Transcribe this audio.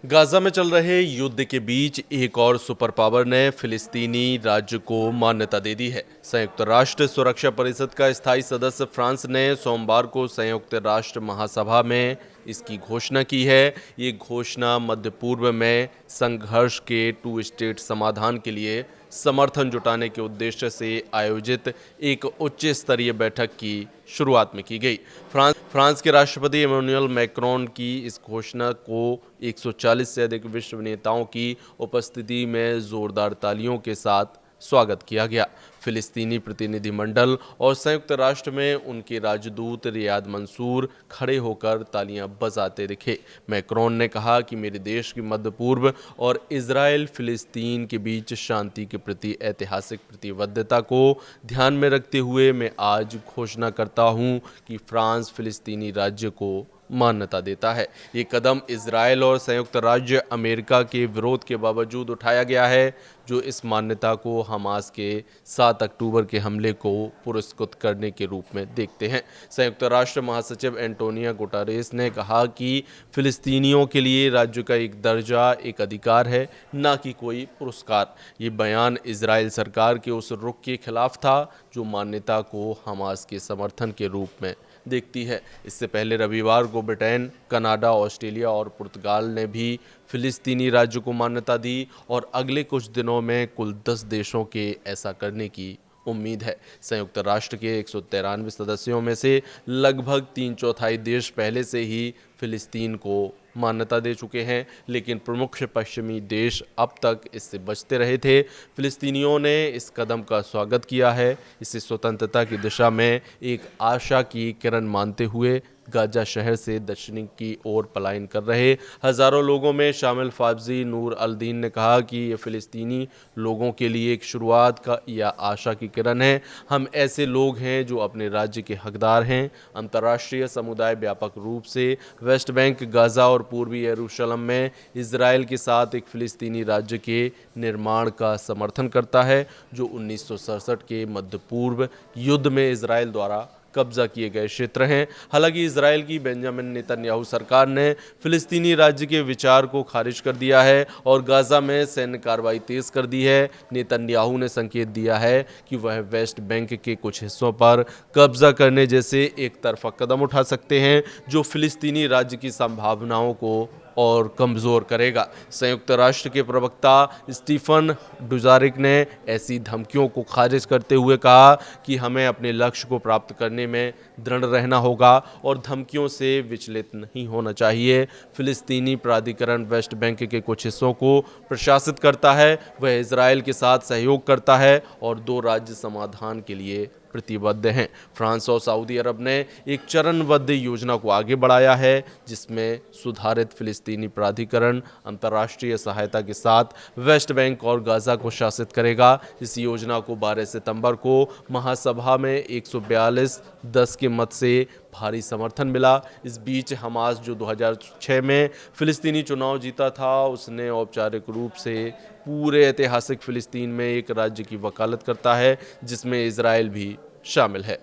Gaza में चल रहे युद्ध के बीच एक और सुपर पावर ने फिलिस्तीनी राज्य को मान्यता दे दी है। संयुक्त राष्ट्र सुरक्षा परिषद का स्थायी सदस्य फ्रांस ने सोमवार को संयुक्त राष्ट्र महासभा में इसकी घोषणा की है। ये घोषणा मध्य पूर्व में संघर्ष के टू स्टेट समाधान के लिए समर्थन जुटाने के उद्देश्य से आयोजित एक उच्च स्तरीय बैठक की शुरुआत में की गई। फ्रांस के राष्ट्रपति इमैनुअल मैक्रोन की इस घोषणा को 140 से अधिक विश्व नेताओं की उपस्थिति में जोरदार तालियों के साथ स्वागत किया गया। फिलिस्तीनी प्रतिनिधिमंडल और संयुक्त राष्ट्र में उनके राजदूत रियाद मंसूर खड़े होकर तालियां बजाते दिखे। मैक्रोन ने कहा कि मेरे देश की मध्य पूर्व और इजराइल फिलिस्तीन के बीच शांति के प्रति ऐतिहासिक प्रतिबद्धता को ध्यान में रखते हुए मैं आज घोषणा करता हूं कि फ्रांस फिलिस्तीनी राज्य को मान्यता देता है। ये कदम इजराइल और संयुक्त राज्य अमेरिका के विरोध के बावजूद उठाया गया है, जो इस मान्यता को हमास के 7 अक्टूबर के हमले को पुरस्कृत करने के रूप में देखते हैं। संयुक्त राष्ट्र महासचिव एंटोनियो गुटेरेस ने कहा कि फिलिस्तीनियों के लिए राज्य का एक दर्जा एक अधिकार है, न कि कोई पुरस्कार। ये बयान इजराइल सरकार के उस रुख के खिलाफ था जो मान्यता को हमास के समर्थन के रूप में देखती है। इससे पहले रविवार को ब्रिटेन, कनाडा, ऑस्ट्रेलिया और पुर्तगाल ने भी फिलिस्तीनी राज्य को मान्यता दी और अगले कुछ दिनों में कुल 10 देशों के ऐसा करने की उम्मीद है। संयुक्त राष्ट्र के 193 सदस्यों में से लगभग 3/4 देश पहले से ही फिलिस्तीन को मान्यता दे चुके हैं, लेकिन प्रमुख पश्चिमी देश अब तक इससे बचते रहे थे। फिलिस्तीनियों ने इस कदम का स्वागत किया है। इसे स्वतंत्रता की दिशा में एक आशा की किरण मानते हुए गाजा शहर से दक्षिण की ओर पलायन कर रहे हजारों लोगों में शामिल फावजी नूर अल दीन ने कहा कि ये फिलिस्तीनी लोगों के लिए एक शुरुआत का या आशा की किरण है। हम ऐसे लोग हैं जो अपने राज्य के हकदार हैं। अंतर्राष्ट्रीय समुदाय व्यापक रूप से वेस्ट बैंक, गाजा और पूर्वी यरूशलेम में इजराइल के साथ एक फिलिस्तीनी राज्य के निर्माण का समर्थन करता है, जो 1967 के मध्य पूर्व युद्ध में इजराइल द्वारा कब्जा किए गए क्षेत्र हैं। हालांकि इजराइल की बेंजामिन नेतन्याहू सरकार ने फिलिस्तीनी राज्य के विचार को खारिज कर दिया है और गाजा में सैन्य कार्रवाई तेज कर दी है। नेतन्याहू ने संकेत दिया है कि वह वेस्ट बैंक के कुछ हिस्सों पर कब्जा करने जैसे एक तरफा कदम उठा सकते हैं, जो फिलिस्तीनी राज्य की संभावनाओं को और कमज़ोर करेगा। संयुक्त राष्ट्र के प्रवक्ता स्टीफन डुजारिक ने ऐसी धमकियों को खारिज करते हुए कहा कि हमें अपने लक्ष्य को प्राप्त करने में दृढ़ रहना होगा और धमकियों से विचलित नहीं होना चाहिए। फिलिस्तीनी प्राधिकरण वेस्ट बैंक के कुछ हिस्सों को प्रशासित करता है, वह इजराइल के साथ सहयोग करता है और 2 राज्य समाधान के लिए प्रतिबद्ध हैं। फ्रांस और सऊदी अरब ने एक चरणबद्ध योजना को आगे बढ़ाया है, जिसमें सुधारित फिलिस्तीनी प्राधिकरण अंतर्राष्ट्रीय सहायता के साथ वेस्ट बैंक और गाजा को शासित करेगा। इस योजना को 12 सितंबर को महासभा में 142-10 के मत से भारी समर्थन मिला। इस बीच हमास, जो 2006 में फिलिस्तीनी चुनाव जीता था, उसने औपचारिक रूप से पूरे ऐतिहासिक फिलिस्तीन में एक राज्य की वकालत करता है, जिसमें इजराइल भी शामिल है।